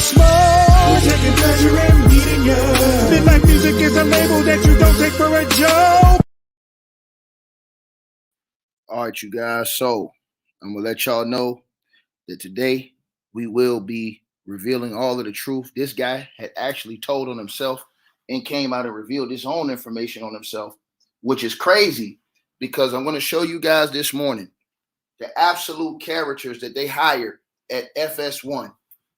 smoke. We're taking pleasure in meeting you. Midlife music is a label that you don't take for a joke. All right, you guys. So I'm going to let y'all know that today we will be revealing all of the truth. This guy had actually told on himself and came out and revealed his own information on himself, which is crazy because I'm going to show you guys this morning the absolute characters that they hired at FS1.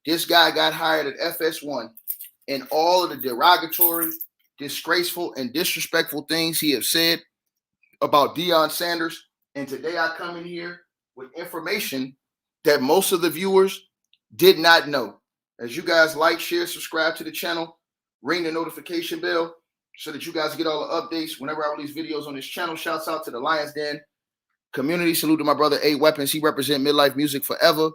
This guy got hired at FS1, and all of the derogatory, disgraceful, and disrespectful things he has said about Deion Sanders. And today I come in here with information that most of the viewers did not know. As you guys like, share, subscribe to the channel, ring the notification bell so that you guys get all the updates whenever I release videos on this channel. Shouts out to the Lions Den community. Salute to my brother A Weapons. He represent Midlife Music Forever.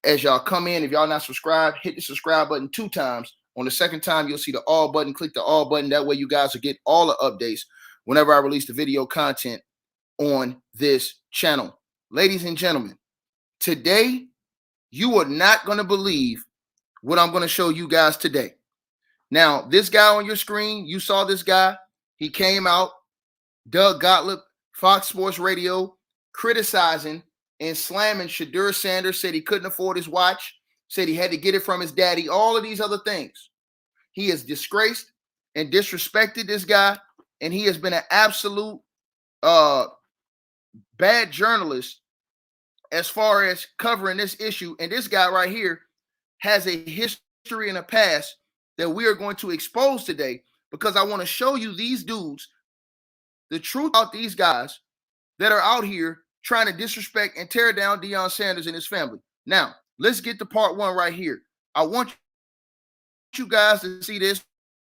As y'all come in, if y'all not subscribed, hit the subscribe button 2 times. On the second time, you'll see the all button. Click the all button. That way you guys will get all the updates whenever I release the video content on this channel. Ladies and gentlemen, today you are not going to believe what I'm going to show you guys today. Now, this guy on your screen, you saw this guy. He came out, Doug Gottlieb, Fox Sports Radio, criticizing and slamming Shedeur Sanders, said he couldn't afford his watch, said he had to get it from his daddy, all of these other things. He has disgraced and disrespected this guy, and he has been an absolute bad journalist as far as covering this issue. And this guy right here has a history and a past that we are going to expose today, because I want to show you these dudes, the truth about these guys that are out here trying to disrespect and tear down Deion Sanders and his family. Now, let's get to part 1 right here. I want you guys to see this.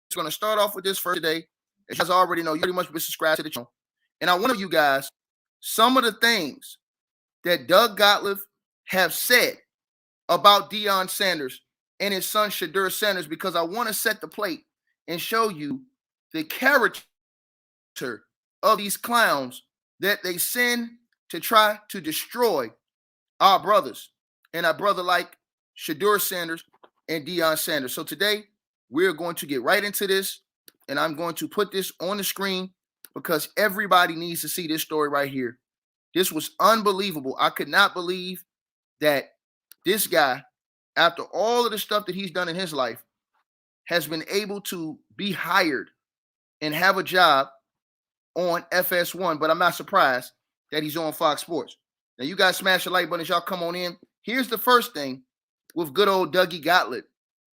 It's going to start off with this first today. As you guys already know, you pretty much been subscribed to the channel. And I want you guys some of the things that Doug Gottlieb have said about Deion Sanders and his son Shedeur Sanders, because I want to set the plate and show you the character of these clowns that they send to try to destroy our brothers, and our brother like Shedeur Sanders and Deion Sanders. So today we're going to get right into this, and I'm going to put this on the screen because everybody needs to see this story right here. This was unbelievable. I could not believe that this guy, after all of the stuff that he's done in his life, has been able to be hired and have a job on FS1, but I'm not surprised that he's on Fox Sports. Now, you guys smash the like button as y'all come on in. Here's the first thing with good old Dougie Gottlieb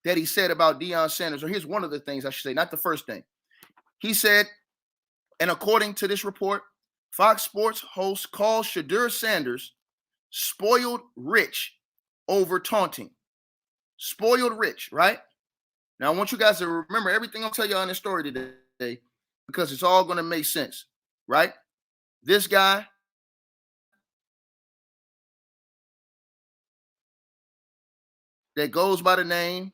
that he said about Deion Sanders, or here's one of the things I should say, not the first thing. He said, and according to this report, Fox Sports host calls Shedeur Sanders spoiled rich over taunting. Spoiled rich, right? Now, I want you guys to remember everything I'll tell you on this story today, because it's all going to make sense, right? This guy that goes by the name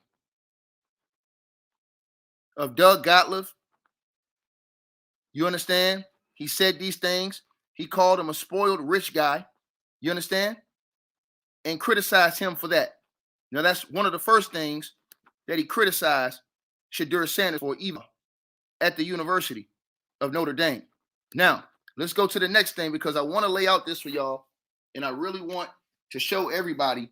of Doug Gottlieb, you understand? He said these things. He called him a spoiled rich guy, you understand? And criticized him for that. Now, that's one of the first things that he criticized Shedeur Sanders for, even at the University of Notre Dame. Now, let's go to the next thing, because I want to lay out this for y'all, and I really want to show everybody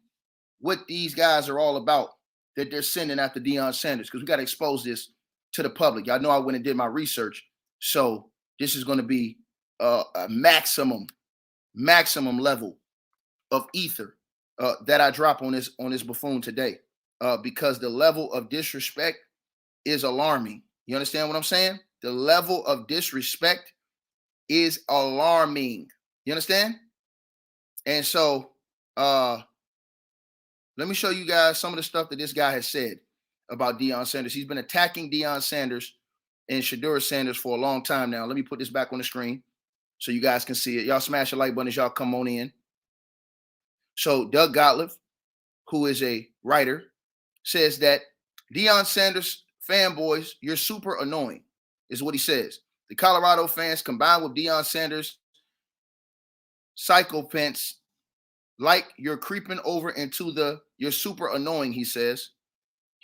what these guys are all about that they're sending after Deion Sanders, because we got to expose this to the public. Y'all know I went and did my research, so this is going to be a maximum level of ether that I drop on this buffoon today, because the level of disrespect is alarming. You understand what I'm saying? The level of disrespect is alarming. You understand? And so let me show you guys some of the stuff that this guy has said about Deion Sanders. He's been attacking Deion Sanders and Shedeur Sanders for a long time now. Let me put this back on the screen so you guys can see it. Y'all smash the like button as y'all come on in. So Doug Gottlieb, who is a writer, says that Deion Sanders fanboys, you're super annoying, is what he says. The Colorado fans, combined with Deion Sanders psychopaths, like you're creeping over into you're super annoying, he says.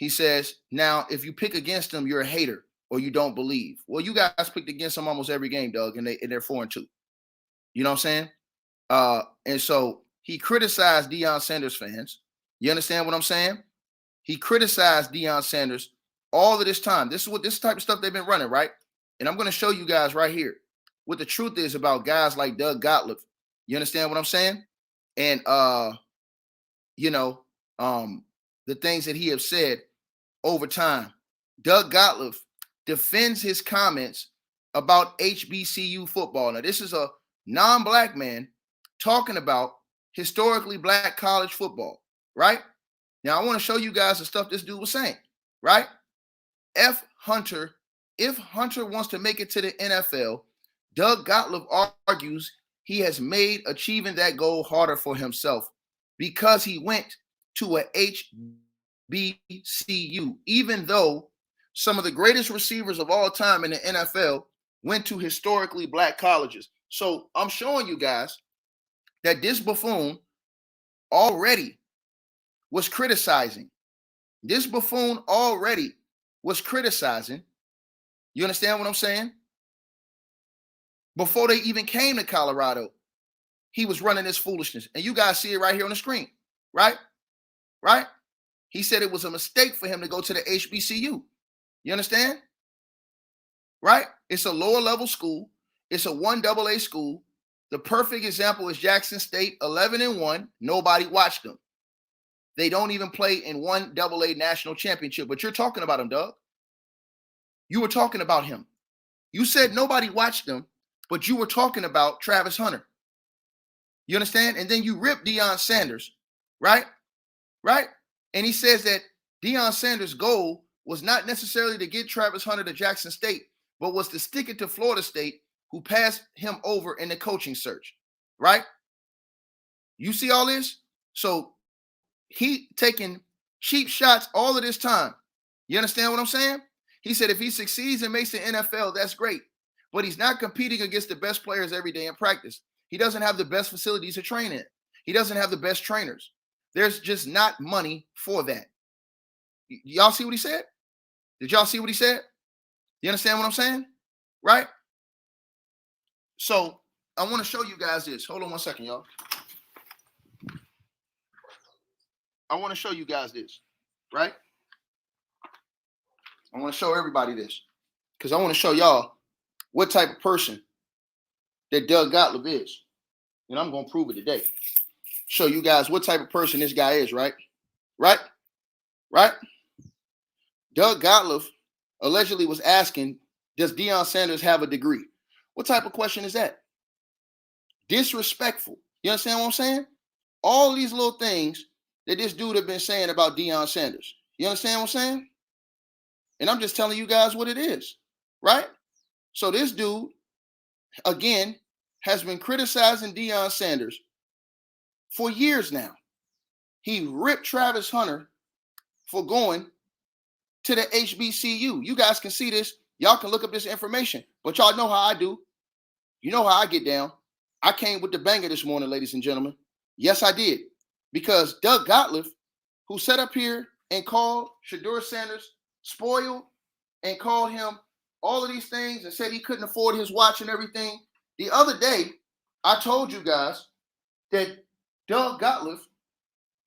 he says, now, if you pick against them, you're a hater or you don't believe. Well, you guys picked against them almost every game, Doug, and they're 4-2. You know what I'm saying? And so he criticized Deion Sanders fans. You understand what I'm saying? He criticized Deion Sanders all of this time. This type of stuff they've been running, right? And I'm going to show you guys right here what the truth is about guys like Doug Gottlieb. You understand what I'm saying? And the things that he has said over time. Doug Gottlieb defends his comments about HBCU football. Now, this is a non-black man talking about historically black college football, right? Now, I want to show you guys the stuff this dude was saying, right? If Hunter wants to make it to the NFL, Doug Gottlieb argues he has made achieving that goal harder for himself because he went to a HBCU, even though some of the greatest receivers of all time in the NFL went to historically black colleges. So I'm showing you guys that this buffoon already was criticizing. This buffoon already was criticizing. You understand what I'm saying? Before they even came to Colorado, he was running this foolishness. And you guys see it right here on the screen, right? Right? He said it was a mistake for him to go to the HBCU. You understand? Right? It's a lower level school. It's a 1AA school. The perfect example is Jackson State, 11-1. Nobody watched them. They don't even play in 1AA national championship. But you're talking about him, Doug. You were talking about him. You said nobody watched them, but you were talking about Travis Hunter. You understand? And then you ripped Deion Sanders, right? Right? And he says that Deion Sanders' goal was not necessarily to get Travis Hunter to Jackson State, but was to stick it to Florida State, who passed him over in the coaching search, right? You see all this? So he taking cheap shots all of this time. You understand what I'm saying? He said if he succeeds and makes the NFL, that's great. But he's not competing against the best players every day in practice. He doesn't have the best facilities to train in. He doesn't have the best trainers. There's just not money for that. Y'all see what he said? Did y'all see what he said? You understand what I'm saying? Right? So I want to show you guys this. Hold on one second, y'all. I want to show you guys this, right? I want to show everybody this because I want to show y'all what type of person that Doug Gottlieb is. And I'm going to prove it today. Show you guys what type of person this guy is, right? Right? Right? Doug Gottlieb allegedly was asking, does Deion Sanders have a degree? What type of question is that? Disrespectful. You understand what I'm saying? All these little things that this dude have been saying about Deion Sanders. You understand what I'm saying? And I'm just telling you guys what it is, right? So this dude, again, has been criticizing Deion Sanders for years now. He ripped Travis Hunter for going to the HBCU. You guys can see this. Y'all can look up this information. But y'all know how I do. You know how I get down. I came with the banger this morning, ladies and gentlemen. Yes, I did. Because Doug Gottlieb, who sat up here and called Shedeur Sanders spoiled and called him all of these things and said he couldn't afford his watch and everything. The other day, I told you guys that Doug Gottlieb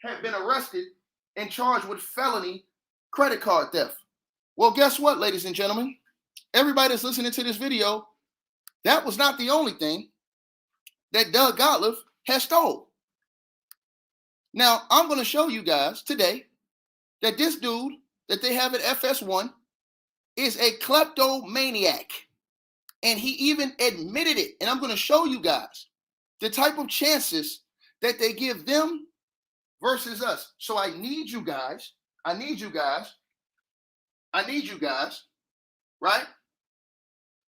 had been arrested and charged with felony credit card theft. Well, guess what, ladies and gentlemen? Everybody that's listening to this video, that was not the only thing that Doug Gottlieb has stole. Now, I'm going to show you guys today that this dude that they have at FS1 is a kleptomaniac. And he even admitted it. And I'm going to show you guys the type of chances that they give them versus us. So I need you guys, right,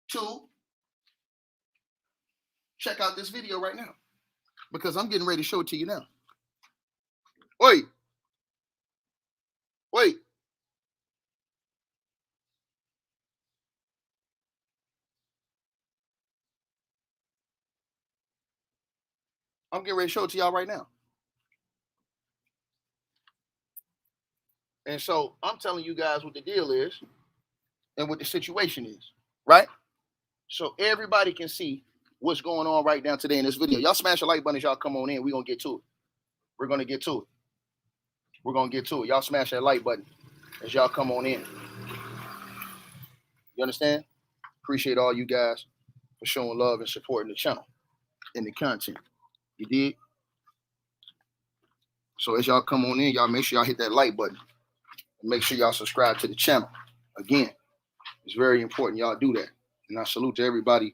to check out this video right now. Because I'm getting ready to show it to you now. Wait. I'm getting ready to show it to y'all right now. And so I'm telling you guys what the deal is and what the situation is, right? So everybody can see what's going on right now today in this video. Y'all smash the like button as y'all come on in. We're going to get to it. We're going to get to it. We're going to get to it. Y'all smash that like button as y'all come on in. You understand? Appreciate all you guys for showing love and supporting the channel and the content. You did? So as y'all come on in, y'all make sure y'all hit that like button. And make sure y'all subscribe to the channel. Again, it's very important y'all do that. And I salute to everybody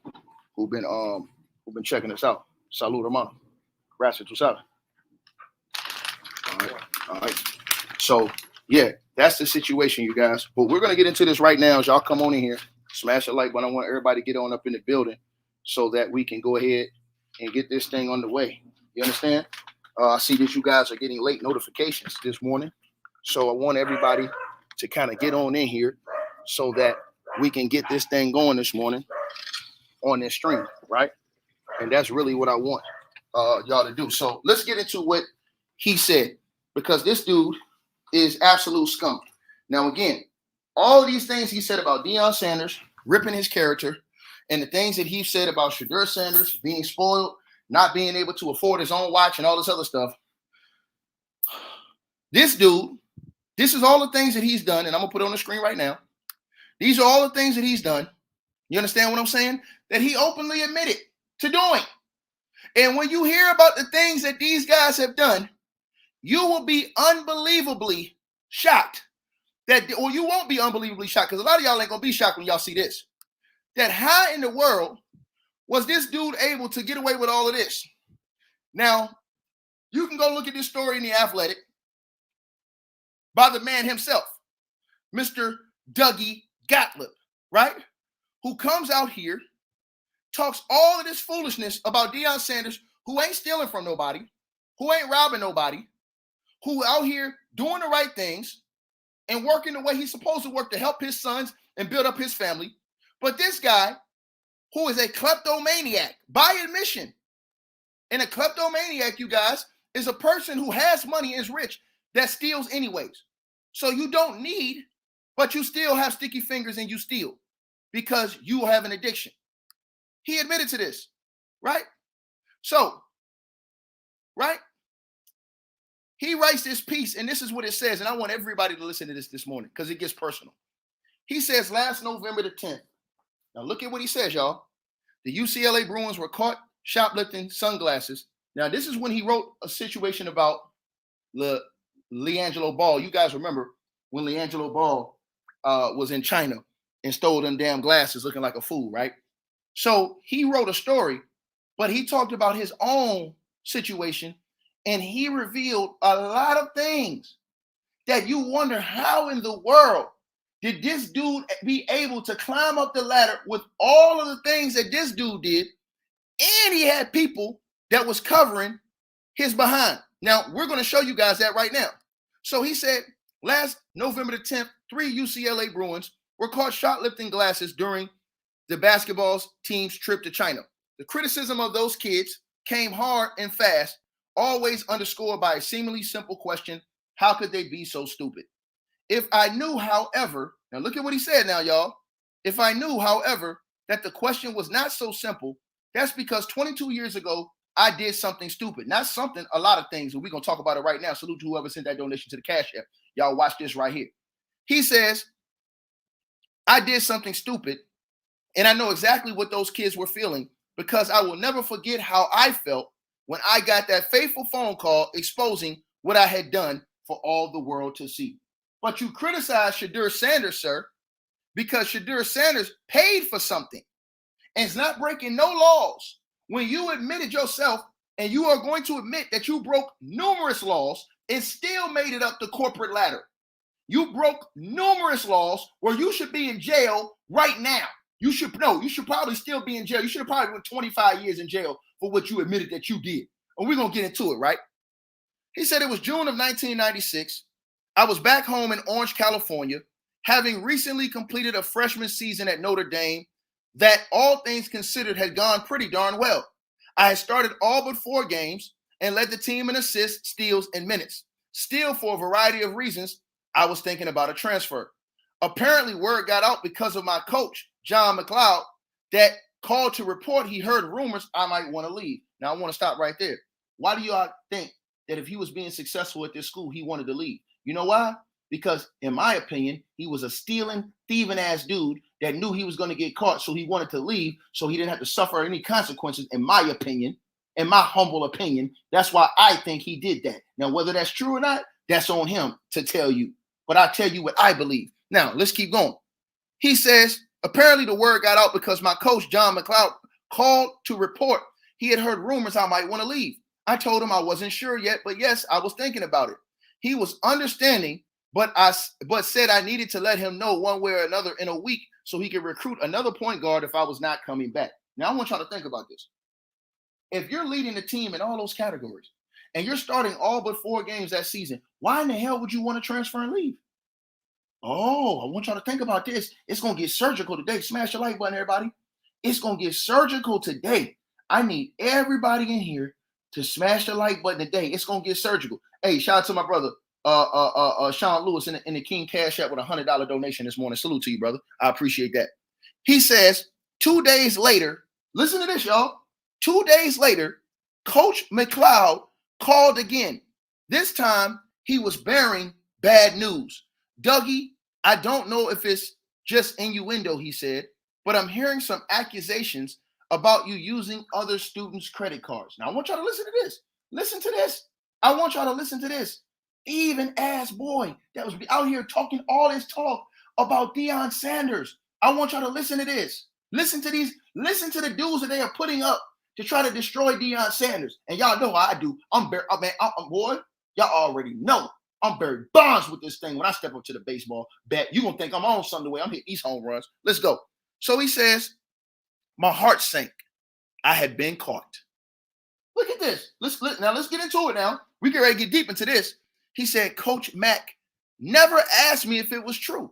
who've been checking us out. Salud, hermano. Gracias, tú sabes. All right. So, yeah, that's the situation, you guys. But we're going to get into this right now as y'all come on in here. Smash the like button. I want everybody to get on up in the building so that we can go ahead and get this thing on the way. You understand? I see that you guys are getting late notifications this morning. So I want everybody to kind of get on in here so that we can get this thing going this morning on this stream, right? And that's really what I want y'all to do. So let's get into what he said, because this dude is absolute scum. Now, again, all of these things he said about Deion Sanders, ripping his character, and the things that he said about Shedeur Sanders being spoiled, not being able to afford his own watch and all this other stuff. This dude, this is all the things that he's done, and I'm going to put it on the screen right now. These are all the things that he's done. You understand what I'm saying? That he openly admitted to doing. And when you hear about the things that these guys have done, you will be unbelievably shocked. Or you won't be unbelievably shocked, because a lot of y'all ain't going to be shocked when y'all see this. That how in the world was this dude able to get away with all of this? Now, you can go look at this story in The Athletic by the man himself, Mr. Gottlieb, right? Who comes out here, talks all of this foolishness about Deion Sanders, who ain't stealing from nobody, who ain't robbing nobody, who out here doing the right things and working the way he's supposed to work to help his sons and build up his family. But this guy, who is a kleptomaniac by admission, and a kleptomaniac, you guys, is a person who has money, is rich, that steals anyways. So you don't need, but you still have sticky fingers and you steal because you have an addiction. He admitted to this, right? So, right? He writes this piece, and this is what it says, and I want everybody to listen to this morning because it gets personal. He says, last November the 10th. Now look at what he says, y'all. The UCLA Bruins were caught shoplifting sunglasses. Now, this is when he wrote a situation about LiAngelo Ball. You guys remember when LiAngelo Ball was in China and stole them damn glasses looking like a fool, right? So he wrote a story, but he talked about his own situation, and he revealed a lot of things that you wonder, how in the world did this dude be able to climb up the ladder with all of the things that this dude did? And he had people that was covering his behind. Now, we're going to show you guys that right now. So he said, last November the 10th, 3 UCLA Bruins were caught shoplifting glasses during the basketball team's trip to China. The criticism of those kids came hard and fast, always underscored by a seemingly simple question: how could they be so stupid? If I knew, however, now look at what he said now, y'all. If I knew, however, that the question was not so simple, that's because 22 years ago, I did something stupid. Not something, a lot of things, and we're going to talk about it right now. Salute to whoever sent that donation to the Cash App. Y'all watch this right here. He says, I did something stupid, and I know exactly what those kids were feeling, because I will never forget how I felt when I got that fateful phone call exposing what I had done for all the world to see. But you criticize Shedeur Sanders, sir, because Shedeur Sanders paid for something and is not breaking no laws. When you admitted yourself, and you are going to admit that you broke numerous laws and still made it up the corporate ladder. You broke numerous laws where you should be in jail right now. You should probably still be in jail. You should have probably went 25 years in jail for what you admitted that you did. And we're going to get into it, right? He said it was June of 1996. I was back home in Orange, California, having recently completed a freshman season at Notre Dame that, all things considered, had gone pretty darn well. I had started all but 4 games and led the team in assists, steals, and minutes. Still, for a variety of reasons, I was thinking about a transfer. Apparently, word got out because of my coach, John McLeod, that called to report he heard rumors I might want to leave. Now, I want to stop right there. Why do y'all think that if he was being successful at this school, he wanted to leave? You know why? Because, in my opinion, he was a stealing, thieving-ass dude that knew he was going to get caught, so he wanted to leave so he didn't have to suffer any consequences, in my opinion, in my humble opinion. That's why I think he did that. Now, whether that's true or not, that's on him to tell you. But I tell you what I believe. Now, let's keep going. He says, apparently the word got out because my coach, John McLeod, called to report he had heard rumors I might want to leave. I told him I wasn't sure yet, but yes, I was thinking about it. He was understanding, but said I needed to let him know one way or another in a week so he could recruit another point guard if I was not coming back. Now, I want y'all to think about this. If you're leading the team in all those categories and you're starting all but 4 games that season, why in the hell would you want to transfer and leave? Oh, I want y'all to think about this. It's going to get surgical today. Smash the like button, everybody. It's going to get surgical today. I need everybody in here to smash the like button today. It's going to get surgical. Hey, shout out to my brother, Sean Lewis in the King Cash App with a $100 donation this morning. Salute to you, brother. I appreciate that. He says, 2 days later, listen to this, y'all. 2 days later, Coach McLeod called again. This time, he was bearing bad news. Dougie, I don't know if it's just innuendo, he said, but I'm hearing some accusations about you using other students' credit cards. Now, I want y'all to listen to this. Listen to this. I want y'all to listen to this. Even ass boy that was out here talking all this talk about Deion Sanders. I want y'all to listen to this. Listen to the dudes that they are putting up to try to destroy Deion Sanders. And y'all know how I do. Boy, y'all already know. I'm Barry Bonds with this thing when I step up to the baseball bat. You're going to think I'm on something the way I'm hitting these home runs. Let's go. So he says, my heart sank. I had been caught. Look at this. Let's get into it now. We get ready to get deep into this. He said, Coach Mack never asked me if it was true.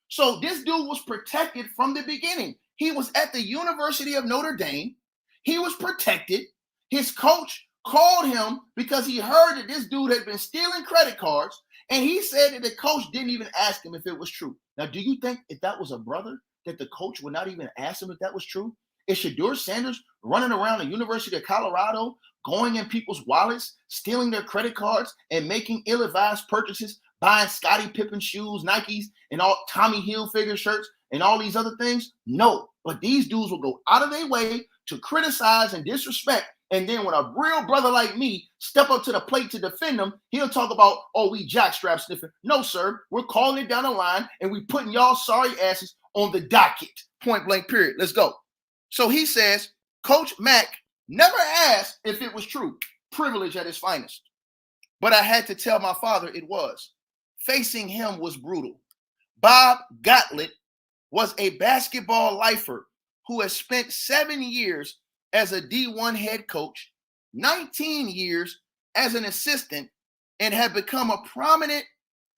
So this dude was protected from the beginning. He was at the University of Notre Dame. He was protected. His coach called him because he heard that this dude had been stealing credit cards, and he said that the coach didn't even ask him if it was true. Now, do you think if that was a brother, that the coach would not even ask him if that was true? Is Shedeur Sanders running around the University of Colorado, going in people's wallets, stealing their credit cards, and making ill-advised purchases, buying Scottie Pippen shoes, Nikes, and all Tommy Hilfiger shirts, and all these other things? No, but these dudes will go out of their way to criticize and disrespect. And then when a real brother like me step up to the plate to defend them, he'll talk about, oh, we jockstrap sniffing. No, sir. We're calling it down the line, and we putting y'all sorry asses on the docket. Point blank, period. Let's go. So he says, Coach Mack never asked if it was true. Privilege at its finest. But I had to tell my father it was. Facing him was brutal. Bob Gottlieb was a basketball lifer who has spent 7 years as a D1 head coach, 19 years as an assistant, and had become a prominent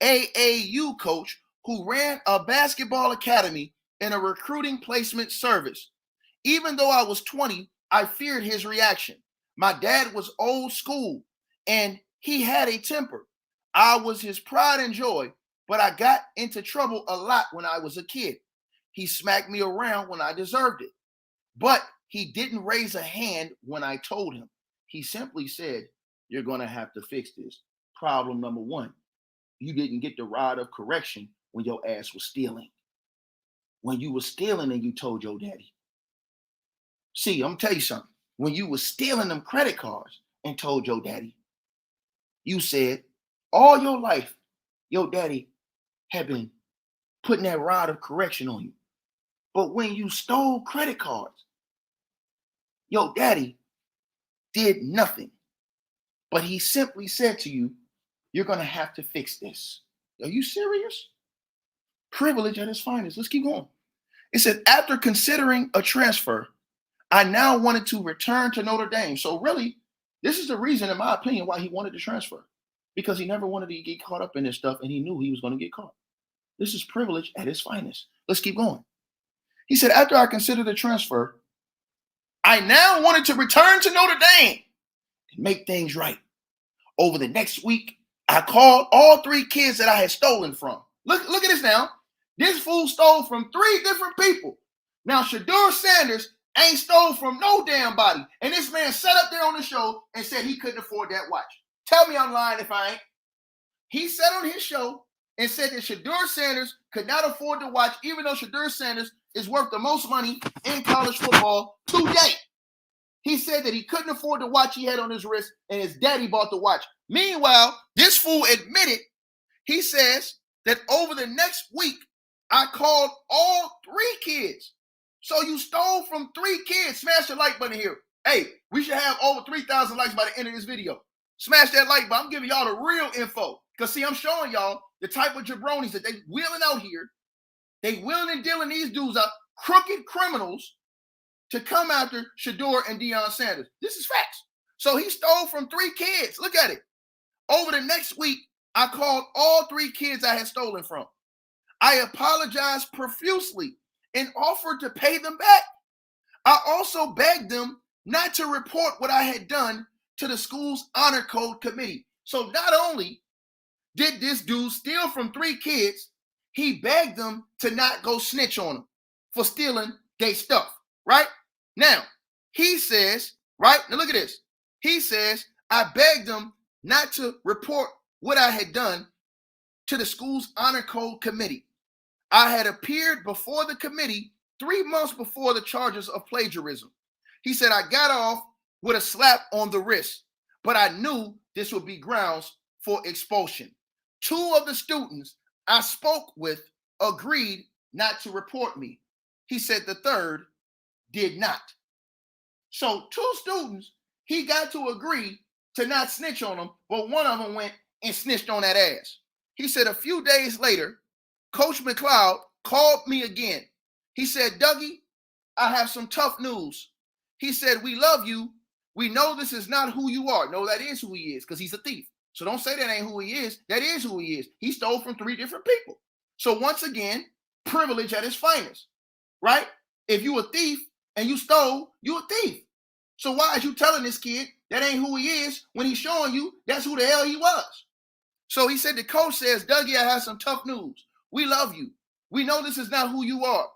AAU coach who ran a basketball academy and a recruiting placement service. Even though I was 20, I feared his reaction. My dad was old school, and he had a temper. I was his pride and joy, but I got into trouble a lot when I was a kid. He smacked me around when I deserved it. But he didn't raise a hand when I told him. He simply said, you're going to have to fix this. Problem number 1, you didn't get the rod of correction when your ass was stealing. When you were stealing and you told your daddy. See, I'm going to tell you something. When you were stealing them credit cards and told your daddy, you said all your life, your daddy had been putting that rod of correction on you. But when you stole credit cards, your daddy did nothing. But he simply said to you, you're going to have to fix this. Are you serious? Privilege at its finest. Let's keep going. It said, after considering a transfer, I now wanted to return to Notre Dame. So really, this is the reason, in my opinion, why he wanted to transfer. Because he never wanted to get caught up in this stuff, and he knew he was going to get caught. This is privilege at its finest. Let's keep going. He said, after I considered the transfer, I now wanted to return to Notre Dame and make things right. Over the next week, I called all 3 kids that I had stolen from. Look at this now. This fool stole from 3 different people. Now, Shedeur Sanders ain't stole from no damn body. And this man sat up there on the show and said he couldn't afford that watch. Tell me I'm lying if I ain't. He sat on his show and said that Shedeur Sanders could not afford the watch, even though Shedeur Sanders is worth the most money in college football today. He said that he couldn't afford the watch he had on his wrist, and his daddy bought the watch. Meanwhile, this fool admitted, he says that over the next week, I called all 3 kids. So you stole from 3 kids. Smash the like button here. Hey, we should have over 3,000 likes by the end of this video. Smash that like button. I'm giving y'all the real info. Because, see, I'm showing y'all the type of jabronis that they wheeling out here. They wheeling and dealing these dudes up, crooked criminals, to come after Shedeur and Deion Sanders. This is facts. So he stole from 3 kids. Look at it. Over the next week, I called all 3 kids I had stolen from. I apologized profusely and offered to pay them back. I also begged them not to report what I had done to the school's honor code committee. So not only did this dude steal from 3 kids, he begged them to not go snitch on them for stealing their stuff, right? Now, he says, right? Now look at this. He says, I begged them not to report what I had done to the school's honor code committee. I had appeared before the committee 3 months before the charges of plagiarism. He said, I got off with a slap on the wrist, but I knew this would be grounds for expulsion. 2 of the students I spoke with agreed not to report me. He said the 3rd did not. So 2 students, he got to agree to not snitch on them, but one of them went and snitched on that ass. He said a few days later, Coach McLeod called me again. He said, Dougie, I have some tough news. He said, we love you. We know this is not who you are. No, that is who he is, because he's a thief. So don't say that ain't who he is. That is who he is. He stole from 3 different people. So once again, privilege at its finest, right? If you a thief and you stole, you a thief. So why is you telling this kid that ain't who he is when he's showing you that's who the hell he was? So he said, the coach says, Dougie, I have some tough news. We love you. We know this is not who you are,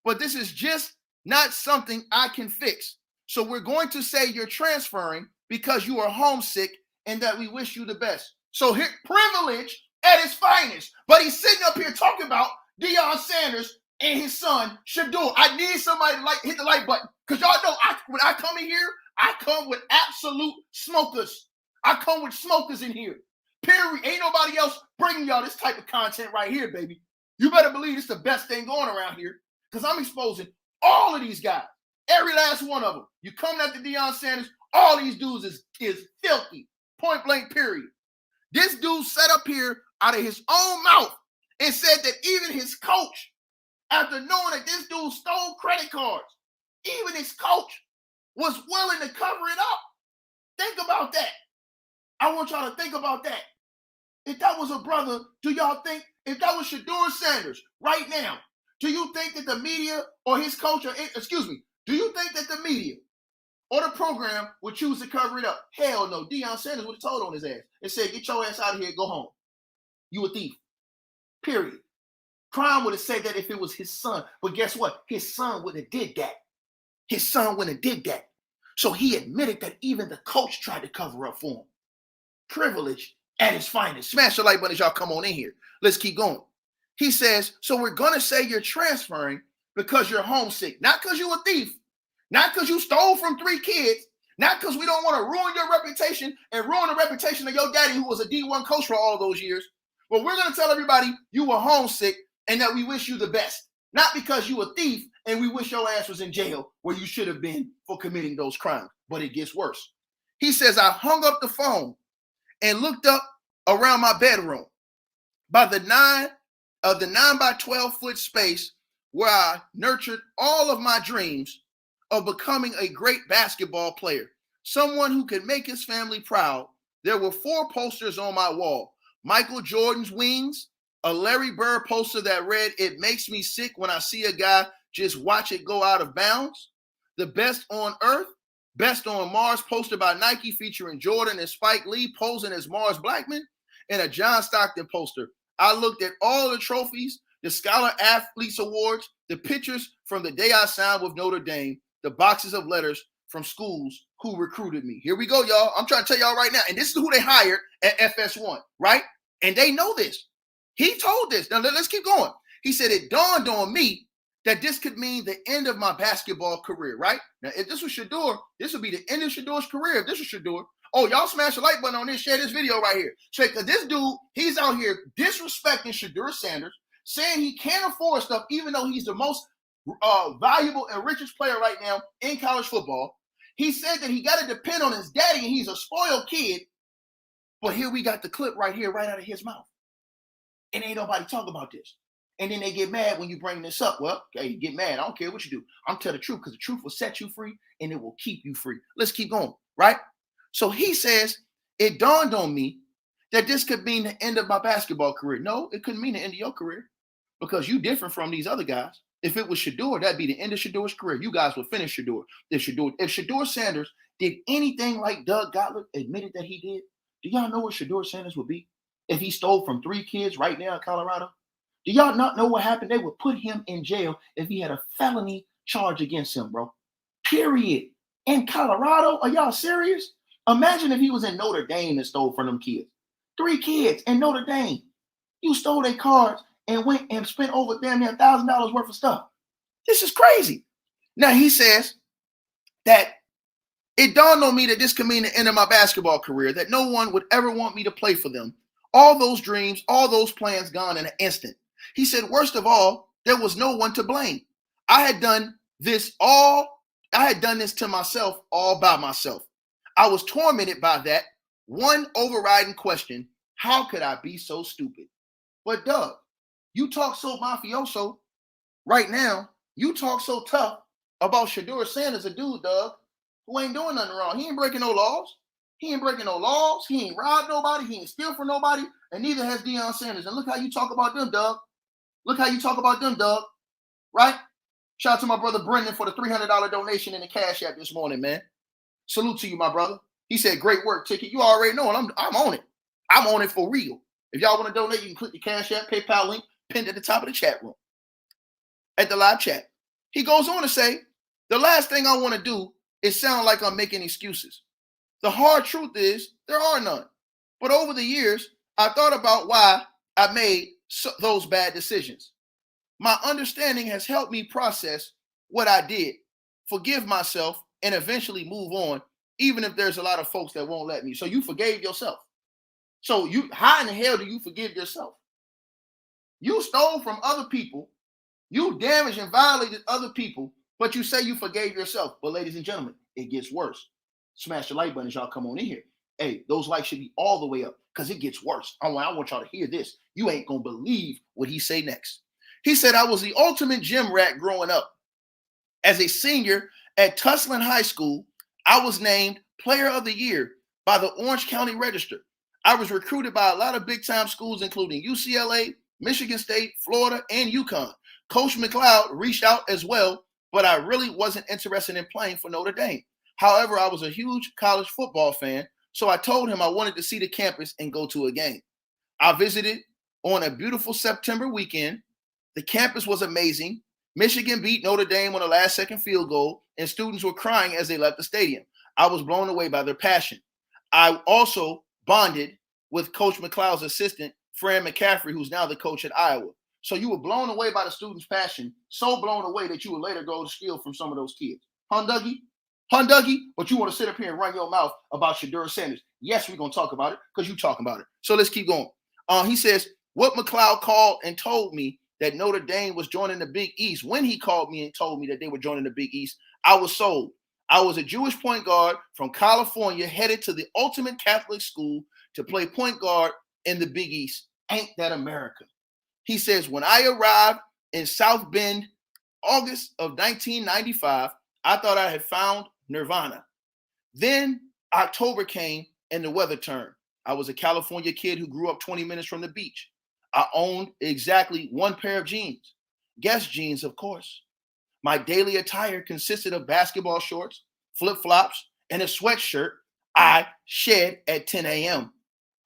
but this is just not something I can fix. So we're going to say you're transferring because you are homesick and that we wish you the best. So here, privilege at its finest. But he's sitting up here talking about Deion Sanders and his son, Shedeur. I need somebody to hit the like button. Because y'all know when I come in here, I come with absolute smokers. I come with smokers in here. Period. Ain't nobody else bringing y'all this type of content right here, baby. You better believe it's the best thing going around here. Because I'm exposing all of these guys. Every last one of them. You coming after Deion Sanders, all these dudes is filthy. Point blank, period. This dude sat up here out of his own mouth and said that even his coach, after knowing that this dude stole credit cards, even his coach was willing to cover it up. Think about that. I want y'all to think about that. If that was a brother, do y'all think, if that was Shedeur Sanders right now, do you think that the media or his coach, do you think that the media or the program would choose to cover it up? Hell no. Deion Sanders would have told on his ass and said, get your ass out of here, go home. You a thief. Period. Crime would have said that if it was his son. But guess what? His son wouldn't have did that. His son wouldn't have did that. So he admitted that even the coach tried to cover up for him. Privilege at its finest. Smash the like button as y'all come on in here. Let's keep going. He says, so we're going to say you're transferring because you're homesick. Not because you're a thief. Not because you stole from 3 kids. Not because we don't want to ruin your reputation and ruin the reputation of your daddy who was a D1 coach for all those years. But we're going to tell everybody you were homesick and that we wish you the best. Not because you a thief and we wish your ass was in jail where you should have been for committing those crimes. But it gets worse. He says, I hung up the phone and looked up around my bedroom by the 9 by 12 foot space where I nurtured all of my dreams of becoming a great basketball player, someone who could make his family proud. There were 4 posters on my wall. Michael Jordan's wings, a Larry Bird poster that read, it makes me sick when I see a guy just watch it go out of bounds. The best on earth, best on Mars poster by Nike featuring Jordan and Spike Lee posing as Mars Blackman. and a John Stockton poster. I looked at all the trophies, the Scholar Athletes Awards, the pictures from the day I signed with Notre Dame, the boxes of letters from schools who recruited me. Here we go, y'all. I'm trying to tell y'all right now. And this is who they hired at FS1, right? And they know this. He told this. Now, let's keep going. He said, it dawned on me that this could mean the end of my basketball career, right? Now, if this was Shedeur, this would be the end of Shedeur's career. If this was Shedeur, oh, y'all smash the like button on this, share this video right here. So, because this dude, he's out here disrespecting Shedeur Sanders, saying he can't afford stuff, even though he's the most valuable and richest player right now in college football. He said that he got to depend on his daddy and he's a spoiled kid. But here we got the clip right here, right out of his mouth. And ain't nobody talk about this. And then they get mad when you bring this up. Well, okay, you get mad. I don't care what you do. I'm telling the truth because the truth will set you free and it will keep you free. Let's keep going, right? So he says, it dawned on me that this could mean the end of my basketball career. No, it couldn't mean the end of your career because you different from these other guys. If it was Shedeur, that'd be the end of Shedeur's career. You guys would finish Shedeur. If Shedeur Sanders did anything like Doug Gottlieb admitted that he did, do y'all know what Shedeur Sanders would be? If he stole from 3 kids right now in Colorado? Do y'all not know what happened? They would put him in jail if he had a felony charge against him, bro. Period. In Colorado? Are y'all serious? Imagine if he was in Notre Dame and stole from them kids. 3 kids in Notre Dame. You stole their cards and went and spent over damn near $1,000 worth of stuff. This is crazy. Now he says that it dawned on me that this could mean the end of my basketball career, that no one would ever want me to play for them. All those dreams, all those plans gone in an instant. He said, worst of all, there was no one to blame. I had done this to myself all by myself. I was tormented by that one overriding question: how could I be so stupid? But Doug, you talk so mafioso right now. You talk so tough about Shedeur Sanders, a dude, Doug, who ain't doing nothing wrong. He ain't breaking no laws. He ain't breaking no laws. He ain't robbed nobody. He ain't steal from nobody. And neither has Deion Sanders. And look how you talk about them, Doug. Look how you talk about them, Doug. Right? Shout out to my brother Brendan for the $300 donation in the Cash App this morning, man. Salute to you, my brother. He said, great work, Ticket. You already know it. I'm on it. I'm on it for real. If y'all want to donate, you can click the Cash App, PayPal link pinned at the top of the chat room, at the live chat. He goes on to say, the last thing I want to do is sound like I'm making excuses. The hard truth is there are none. But over the years, I thought about why I made those bad decisions. My understanding has helped me process what I did, forgive myself, and eventually move on, even if there's a lot of folks that won't let me. So you forgave yourself. So how in the hell do you forgive yourself? You stole from other people. You damaged and violated other people, but you say you forgave yourself. But ladies and gentlemen, it gets worse. Smash the like button as y'all come on in here. Hey, those likes should be all the way up because it gets worse. I want y'all to hear this. You ain't going to believe what he say next. He said, I was the ultimate gym rat growing up. As a senior at Tuslin High School, I was named Player of the Year by the Orange County Register. I was recruited by a lot of big-time schools, including UCLA, Michigan State, Florida, and UConn. Coach McLeod reached out as well, but I really wasn't interested in playing for Notre Dame. However, I was a huge college football fan, so I told him I wanted to see the campus and go to a game. I visited on a beautiful September weekend. The campus was amazing. Michigan beat Notre Dame on a last-second field goal, and students were crying as they left the stadium. I was blown away by their passion. I also bonded with Coach McLeod's assistant, Fran McCaffrey, who's now the coach at Iowa. So you were blown away by the students' passion, so blown away that you would later go to steal from some of those kids. Huh, Dougie? Huh, Dougie? But you want to sit up here and run your mouth about Shedeur Sanders. Yes, we're going to talk about it because you talking about it. So let's keep going. He says, what McLeod called and told me that Notre Dame was joining the Big East. When he called me and told me that they were joining the Big East, I was sold. I was a Jewish point guard from California headed to the ultimate Catholic school to play point guard in the Big East. Ain't that America? He says, when I arrived in South Bend, August of 1995, I thought I had found Nirvana. Then October came and the weather turned. I was a California kid who grew up 20 minutes from the beach. I owned exactly one pair of jeans. Guess jeans, of course. My daily attire consisted of basketball shorts, flip-flops, and a sweatshirt I shed at 10 a.m.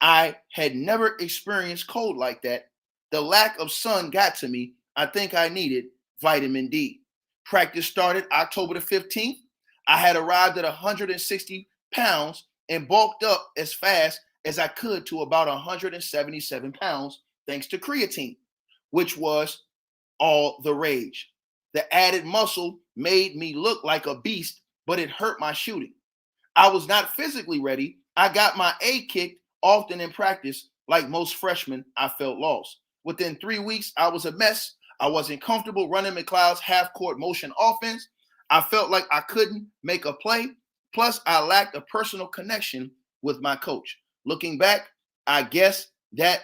I had never experienced cold like that. The lack of sun got to me. I think I needed vitamin D. Practice started October the 15th. I had arrived at 160 pounds and bulked up as fast as I could to about 177 pounds thanks to creatine, which was all the rage. The added muscle made me look like a beast, but it hurt my shooting. I was not physically ready. I got my A kicked often in practice. Like most freshmen, I felt lost. Within 3 weeks, I was a mess. I wasn't comfortable running McLeod's half-court motion offense. I felt like I couldn't make a play. Plus, I lacked a personal connection with my coach. Looking back, I guess that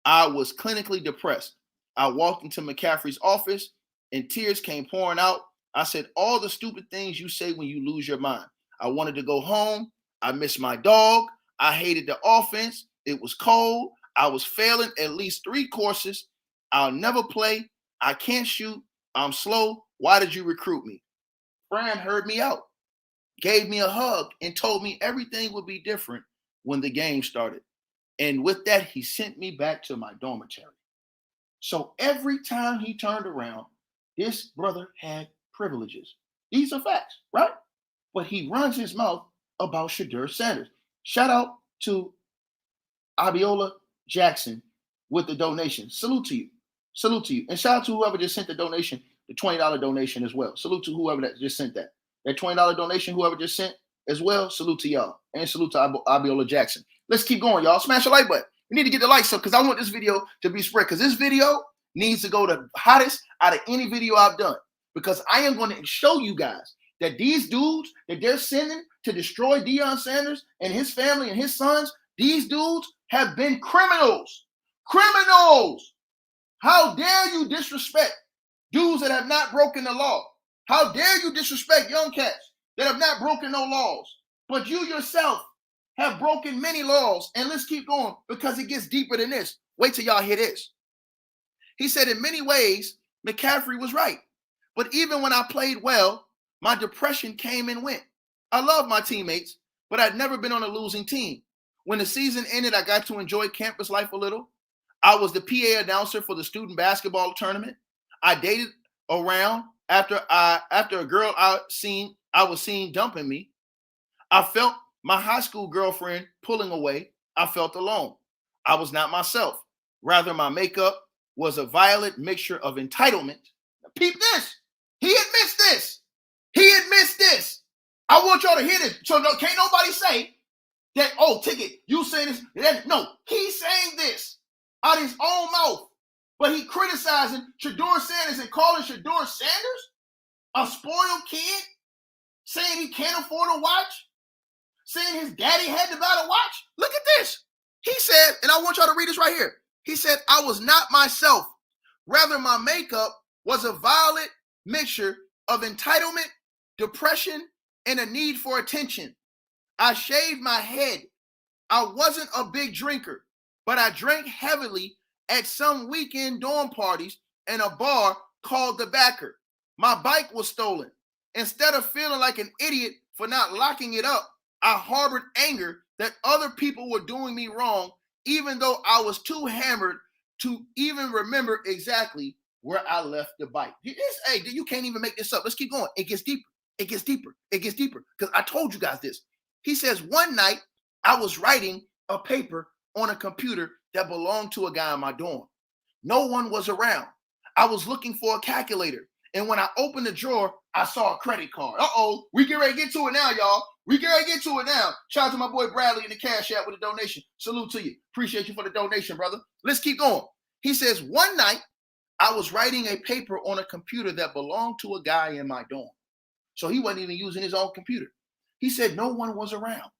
I was clinically depressed. I walked into McCaffrey's office and tears came pouring out. I said all the stupid things you say when you lose your mind. I wanted to go home. I missed my dog. I hated the offense. It was cold. I was failing at least 3 courses. I'll never play. I can't shoot. I'm slow. Why did you recruit me? Fran heard me out, gave me a hug, and told me everything would be different when the game started. And with that, he sent me back to my dormitory. So every time he turned around, this brother had privileges. These are facts, right? But he runs his mouth about Shadur Sanders. Shout out to Abiola Jackson with the donation. Salute to you. Salute to you. And shout out to whoever just sent the donation, the $20 donation as well. Salute to whoever that just sent that. That $20 donation, whoever just sent as well, salute to y'all. And salute to Abiola Jackson. Let's keep going, y'all. Smash the like button. We need to get the likes up because I want this video to be spread because this video needs to go the hottest out of any video I've done because I am going to show you guys that these dudes that they're sending to destroy Deion Sanders and his family and his sons, these dudes have been criminals. Criminals! How dare you disrespect dudes that have not broken the law? How dare you disrespect young cats that have not broken no laws? But you yourself have broken many laws. And let's keep going because it gets deeper than this. Wait till y'all hear this. He said, in many ways, McCaffrey was right. But even when I played well, my depression came and went. I love my teammates, but I'd never been on a losing team. When the season ended, I got to enjoy campus life a little. I was the PA announcer for the student basketball tournament. I dated around after a girl I was seen dumping me. I felt my high school girlfriend pulling away. I felt alone. I was not myself. Rather, my makeup was a violent mixture of entitlement. Now, peep this. He admits this. He admits this. I want y'all to hear this. So can't nobody say that, oh, Ticket, you saying this. No, he's saying this out of his own mouth. But he criticizing Shadur Sanders and calling Shadur Sanders a spoiled kid, saying he can't afford a watch, saying his daddy had to buy the watch. Look at this. He said, and I want y'all to read this right here. He said, I was not myself. Rather, my makeup was a violent mixture of entitlement, depression, and a need for attention. I shaved my head. I wasn't a big drinker, but I drank heavily at some weekend dorm parties and a bar called The Backer. My bike was stolen. Instead of feeling like an idiot for not locking it up, I harbored anger that other people were doing me wrong, even though I was too hammered to even remember exactly where I left the bike. Hey, you can't even make this up. Let's keep going. It gets deeper. It gets deeper. It gets deeper. Because I told you guys this. He says, one night I was writing a paper on a computer that belonged to a guy in my dorm. No one was around. I was looking for a calculator. And when I opened the drawer, I saw a credit card. Uh-oh, we get ready to get to it now, y'all. We get ready to get to it now. Shout out to my boy Bradley in the Cash App with a donation. Salute to you. Appreciate you for the donation, brother. Let's keep going. He says, one night, I was writing a paper on a computer that belonged to a guy in my dorm. So he wasn't even using his own computer. He said no one was around.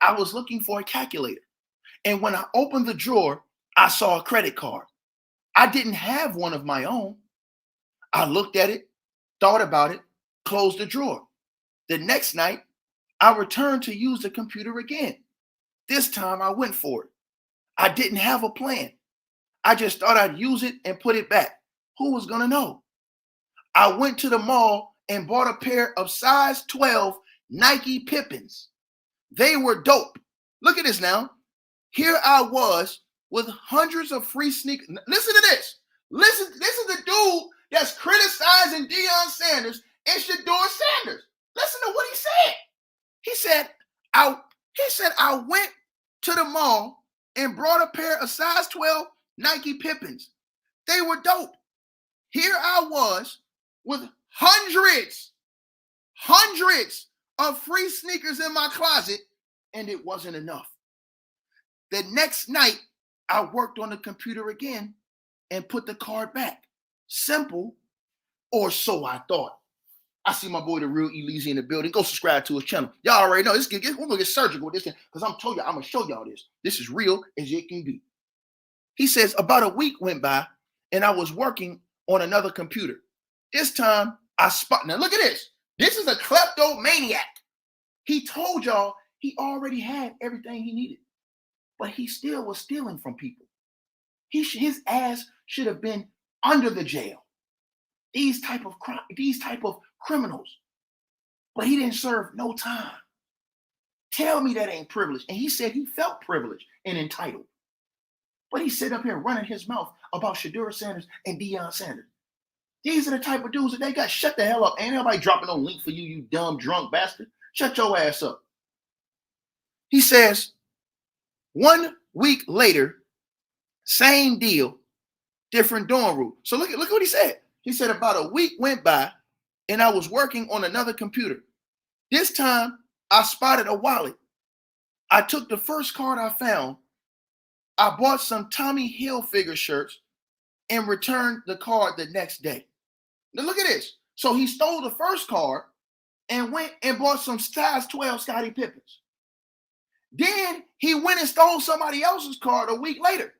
I was looking for a calculator. And when I opened the drawer, I saw a credit card. I didn't have one of my own. I looked at it, thought about it, closed the drawer. The next night, I returned to use the computer again. This time I went for it. I didn't have a plan. I just thought I'd use it and put it back. Who was going to know? I went to the mall and bought a pair of size 12 Nike Pippins. They were dope. Look at this now. Here I was with hundreds of free sneakers. Listen to this. Listen, this is the dude that's criticizing Deion Sanders and Shedeur Sanders. Listen to what he said. He said, I went to the mall and brought a pair of size 12 Nike Pippins. They were dope. Here I was with hundreds of free sneakers in my closet, and it wasn't enough. The next night, I worked on the computer again and put the card back. Simple, or so I thought. I see my boy, the real Elise, in the building. Go subscribe to his channel. Y'all already know we're going to get surgical with this thing because I'm going to show y'all this. This is real as it can be. He says, about a week went by and I was working on another computer. This time I now look at this. This is a kleptomaniac. He told y'all he already had everything he needed, but he still was stealing from people. His ass should have been under the jail. These type of criminals, but he didn't serve no time. Tell me that ain't privilege. And he said he felt privileged and entitled, but he sit up here running his mouth about Shedeur Sanders and Deion Sanders. These are the type of dudes that they got. Shut the hell up. Ain't nobody dropping no link for you, you dumb drunk bastard. Shut your ass up. He says, 1 week later, same deal, different dorm room. So look what he said. He said about a week went by and I was working on another computer. This time I spotted a wallet. I took the first card I found. I bought some Tommy Hilfiger shirts and returned the card the next day. Now look at this. So he stole the first card and went and bought some size 12 Scottie Pippins. Then he went and stole somebody else's card a week later.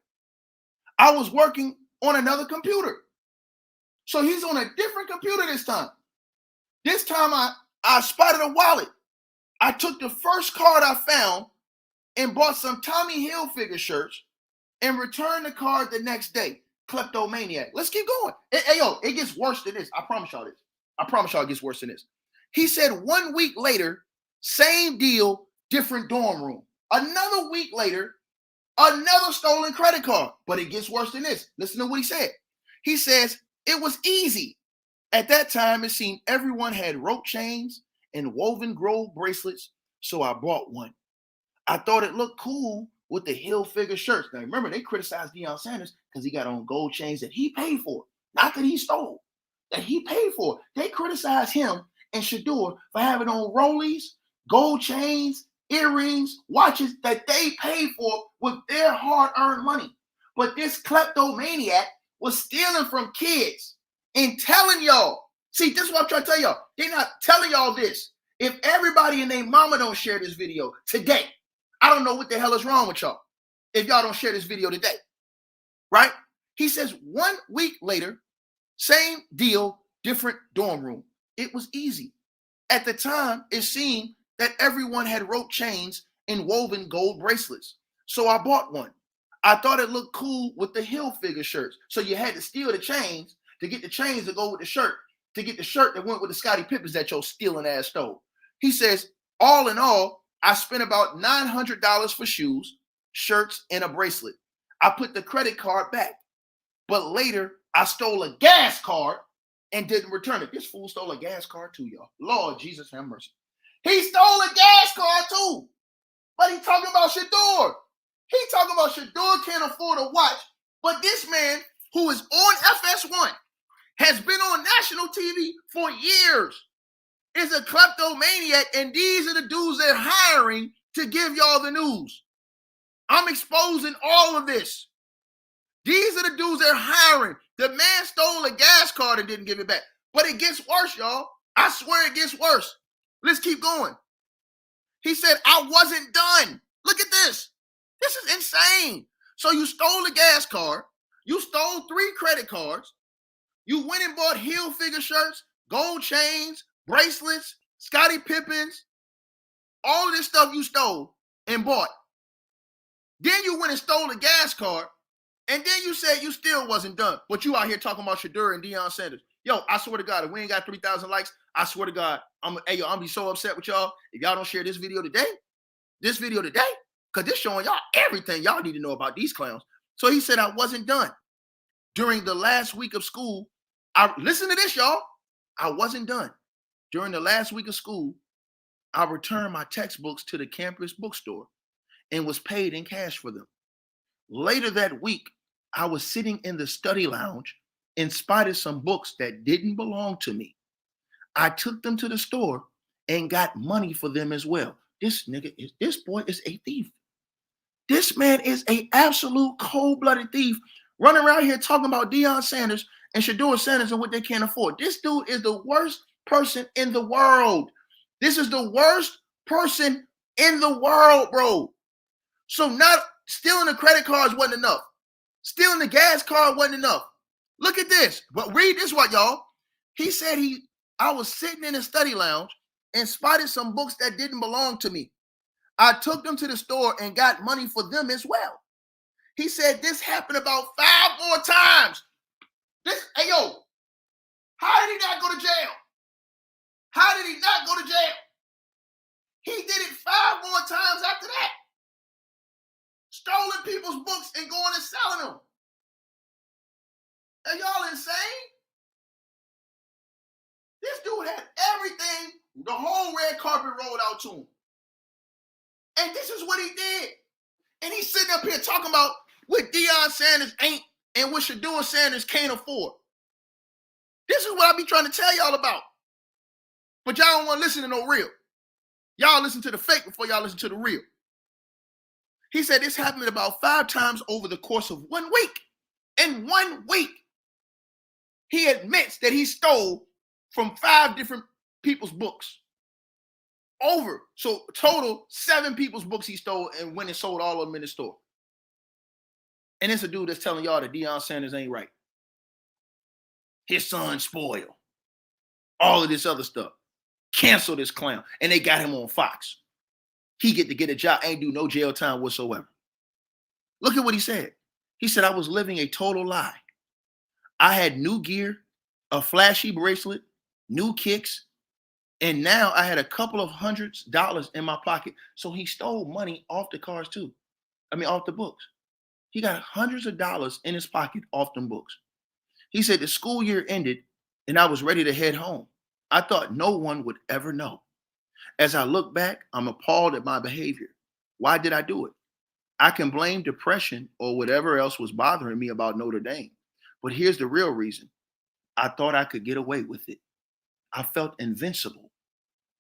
I was working on another computer. So he's on a different computer this time. This time I spotted a wallet. I took the first card I found and bought some Tommy Hilfiger shirts and returned the card the next day. Kleptomaniac. Let's keep going. Hey, yo, it gets worse than this. I promise y'all this. I promise y'all it gets worse than this. He said 1 week later, same deal, different dorm room. Another week later, another stolen credit card. But it gets worse than this. Listen to what he said. He says, it was easy. At that time, it seemed everyone had rope chains and woven gold bracelets, so I bought one. I thought it looked cool with the Hilfiger shirts. Now, remember, they criticized Deion Sanders because he got on gold chains that he paid for, not that he stole, that he paid for. They criticized him and Shedeur for having on rollies, gold chains, earrings, watches that they paid for with their hard-earned money. But this kleptomaniac was stealing from kids and telling y'all. See, this is what I'm trying to tell y'all. They're not telling y'all this. If everybody and their mama don't share this video today, I don't know what the hell is wrong with y'all if y'all don't share this video today, right? He says 1 week later, same deal, different dorm room. It was easy. At the time, it seemed that everyone had rope chains and woven gold bracelets. So I bought one. I thought it looked cool with the Hilfiger shirts. So you had to steal the chains to get the chains to go with the shirt, to get the shirt that went with the Scottie Pippins that your stealing ass stole. He says, all in all, I spent about $900 for shoes, shirts, and a bracelet. I put the credit card back, but later I stole a gas card and didn't return it. This fool stole a gas card too, y'all. Lord Jesus have mercy. He stole a gas card too, but he talking about Shedeur. He talking about Shedeur can't afford a watch, but this man who is on FS1 has been on national TV for years, is a kleptomaniac, and these are the dudes they're hiring to give y'all the news. I'm exposing all of this. These are the dudes they're hiring. The man stole a gas card and didn't give it back. But it gets worse, y'all. I swear it gets worse. Let's keep going. He said, I wasn't done. Look at this. This is insane. So you stole a gas card. You stole 3 credit cards. You went and bought Hilfiger shirts, gold chains, bracelets, Scottie Pippins, all of this stuff you stole and bought. Then you went and stole a gas card, and then you said you still wasn't done. But you out here talking about Shedeur and Deion Sanders. Yo, I swear to God, if we ain't got 3,000 likes, I swear to God, I'm gonna be so upset with y'all if y'all don't share this video today. because this showing y'all everything y'all need to know about these clowns. So he said I wasn't done. During the last week of school, listen to this, y'all. I wasn't done. During the last week of school, I returned my textbooks to the campus bookstore and was paid in cash for them. Later that week, I was sitting in the study lounge and spotted some books that didn't belong to me. I took them to the store and got money for them as well. This boy is a thief. This man is an absolute cold-blooded thief, running around here talking about Deion Sanders and Shedeur Sanders and what they can't afford. This dude is the worst person in the world. This is the worst person in the world, bro. So not stealing the credit cards wasn't enough. Stealing the gas card wasn't enough. Look at this. But read this one, y'all. He said I was sitting in a study lounge and spotted some books that didn't belong to me. I took them to the store and got money for them as well. He said this happened about 5 more times. Hey, yo, how did he not go to jail? How did he not go to jail? He did it 5 more times after that. Stolen people's books and going and selling them. Are y'all insane? This dude had everything, the whole red carpet rolled out to him. And this is what he did. And he's sitting up here talking about what Deion Sanders ain't and what Shedeur Sanders can't afford. This is what I be trying to tell y'all about. But y'all don't want to listen to no real. Y'all listen to the fake before y'all listen to the real. He said this happened about 5 times over the course of 1 week. In 1 week, he admits that he stole from 5 different people's books. So total 7 people's books he stole and went and sold all of them in the store. And it's a dude that's telling y'all that Deion Sanders ain't right. His son spoiled. All of this other stuff. Cancel this clown. And they got him on Fox. He get to get a job, ain't do no jail time whatsoever. Look at what he said. He said, I was living a total lie. I had new gear, a flashy bracelet, new kicks, and now I had a couple of $100s in my pocket. So he stole money off the cars too. Off the books. He got hundreds of dollars in his pocket off them books. He said the school year ended and I was ready to head home. I thought no one would ever know. As I look back, I'm appalled at my behavior. Why did I do it? I can blame depression or whatever else was bothering me about Notre Dame. But here's the real reason. I thought I could get away with it. I felt invincible.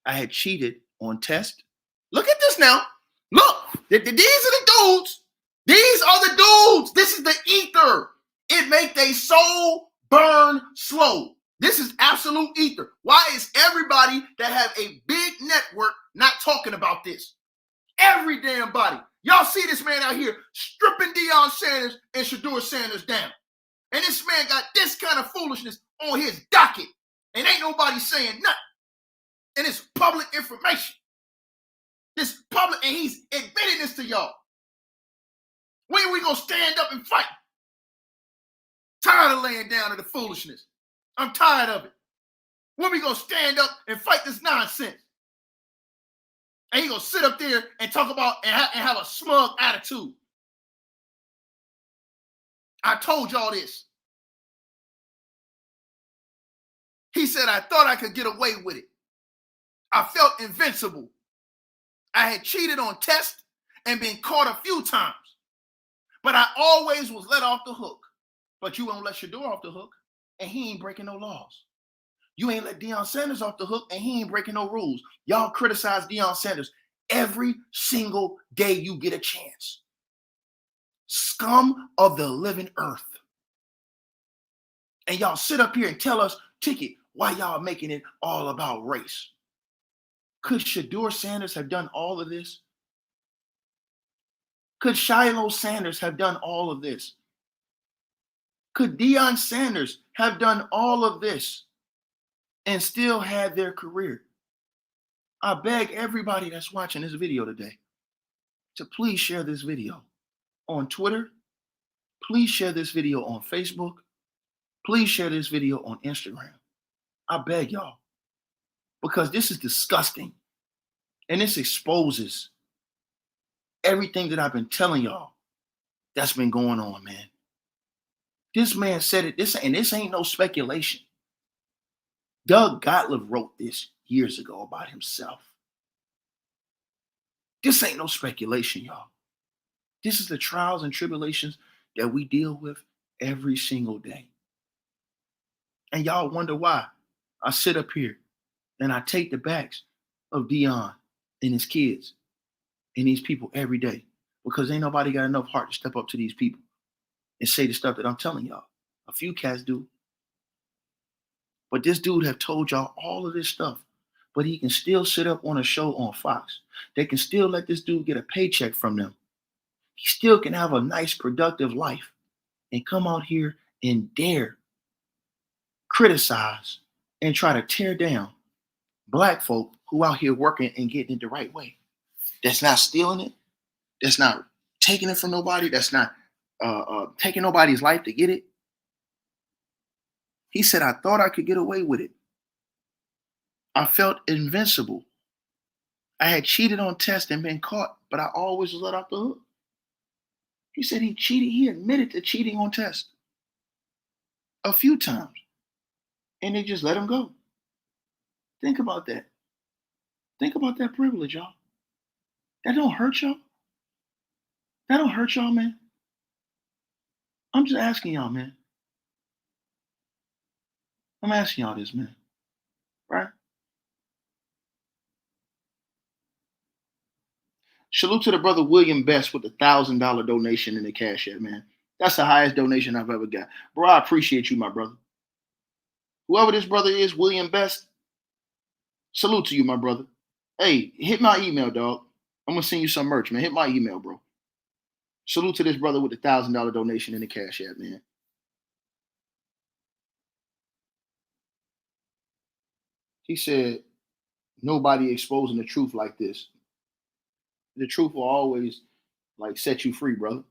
I had cheated on tests. Look at this now. Look, these are the dudes. These are the dudes. This is the ether. It make their soul burn slow. This is absolute ether. Why is everybody that have a big network not talking about this? Every damn body. Y'all see this man out here stripping Deion Sanders and Shedeur Sanders down. And this man got this kind of foolishness on his docket. And ain't nobody saying nothing. And it's public information. This public, and he's admitting this to y'all. When are we going to stand up and fight? Tired of laying down to the foolishness. I'm tired of it. When we going to stand up and fight this nonsense? And he going to sit up there and talk about and have a smug attitude. I told y'all this. He said, I thought I could get away with it. I felt invincible. I had cheated on tests and been caught a few times. But I always was let off the hook. But you won't let Shedeur off the hook, and he ain't breaking no laws. You ain't let Deion Sanders off the hook, and he ain't breaking no rules. Y'all criticize Deion Sanders every single day you get a chance. Scum of the living earth. And y'all sit up here and tell us, Ticket, why y'all making it all about race? Could Shedeur Sanders have done all of this? Could Shiloh Sanders have done all of this? Could Deion Sanders have done all of this and still had their career? I beg everybody that's watching this video today to please share this video on Twitter. Please share this video on Facebook. Please share this video on Instagram. I beg y'all, because this is disgusting and this exposes everything that I've been telling y'all that's been going on, man. This man said it. This ain't no speculation. Doug Gottlieb wrote this years ago about himself. This ain't no speculation, y'all. This is the trials and tribulations that we deal with every single day. And y'all wonder why I sit up here and I take the backs of Dion and his kids and these people every day, because ain't nobody got enough heart to step up to these people and say the stuff that I'm telling y'all. A few cats do. But this dude have told y'all all of this stuff, but he can still sit up on a show on Fox. They can still let this dude get a paycheck from them. He still can have a nice, productive life and come out here and dare criticize and try to tear down black folk who out here working and getting it the right way. That's not stealing it. That's not taking it from nobody. That's not taking nobody's life to get it. He said, I thought I could get away with it. I felt invincible. I had cheated on tests and been caught, but I always was let off the hook. He said he cheated. He admitted to cheating on tests a few times, and they just let him go. Think about that. Think about that privilege, y'all. That don't hurt y'all. That don't hurt y'all, man. I'm just asking y'all, man. I'm asking y'all this, man. Right? Salute to the brother William Best with the $1,000 donation in the Cash App, man. That's the highest donation I've ever got. Bro, I appreciate you, my brother. Whoever this brother is, William Best, salute to you, my brother. Hey, hit my email, dog. I'm going to send you some merch, man. Hit my email, bro. Salute to this brother with the $1,000 donation in the Cash App, man. He said, nobody exposing the truth like this. The truth will always set you free, brother.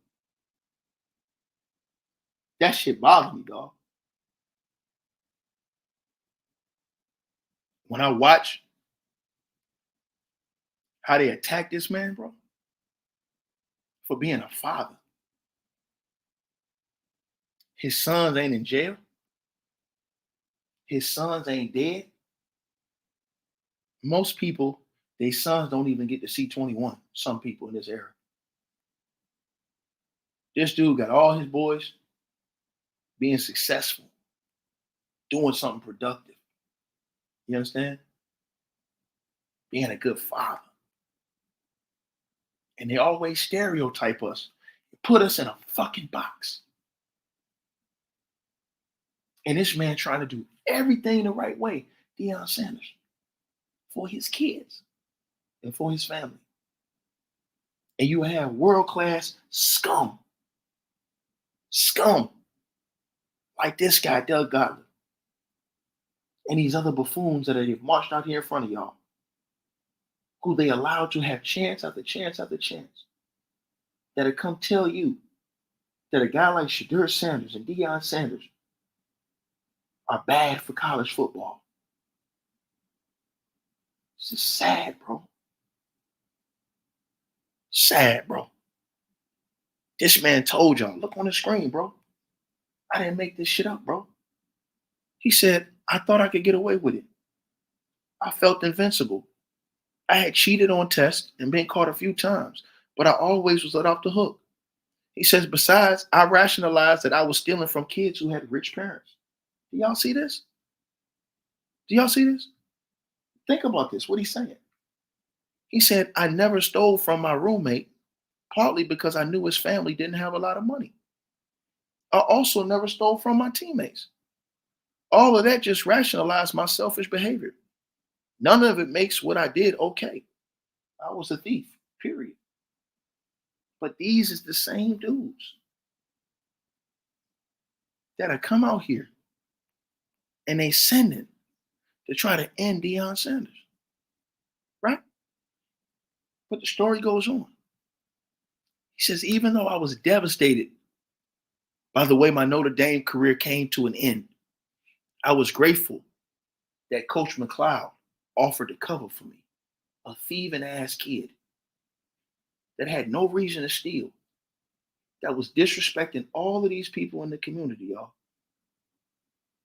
That shit bothers me, dog. When I watch how they attack this man, bro, for being a father. His sons ain't in jail. His sons ain't dead. Most people, their sons don't even get to see 21. Some people in this era. This dude got all his boys being successful, doing something productive. You understand? Being a good father. And they always stereotype us, put us in a fucking box. And this man trying to do everything the right way, Deion Sanders, for his kids and for his family. And you have world-class scum like this guy, Doug Gottlieb, and these other buffoons that have marched out here in front of y'all, who they allowed to have chance after chance after chance, that'll come tell you that a guy like Shadur Sanders and Deion Sanders are bad for college football. It's just sad, bro. Sad, bro. This man told y'all, look on the screen, bro. I didn't make this shit up, bro. He said, I thought I could get away with it. I felt invincible. I had cheated on tests and been caught a few times, but I always was let off the hook. He says, besides, I rationalized that I was stealing from kids who had rich parents. Do y'all see this? Do y'all see this? Think about this, what he's saying. He said, I never stole from my roommate, partly because I knew his family didn't have a lot of money. I also never stole from my teammates. All of that just rationalized my selfish behavior. None of it makes what I did okay. I was a thief, period. But these is the same dudes that have come out here and they send it to try to end Deion Sanders, right? But the story goes on. He says, even though I was devastated by the way my Notre Dame career came to an end, I was grateful that Coach McLeod offered to cover for me, a thieving ass kid. that had no reason to steal, that was disrespecting all of these people in the community, y'all.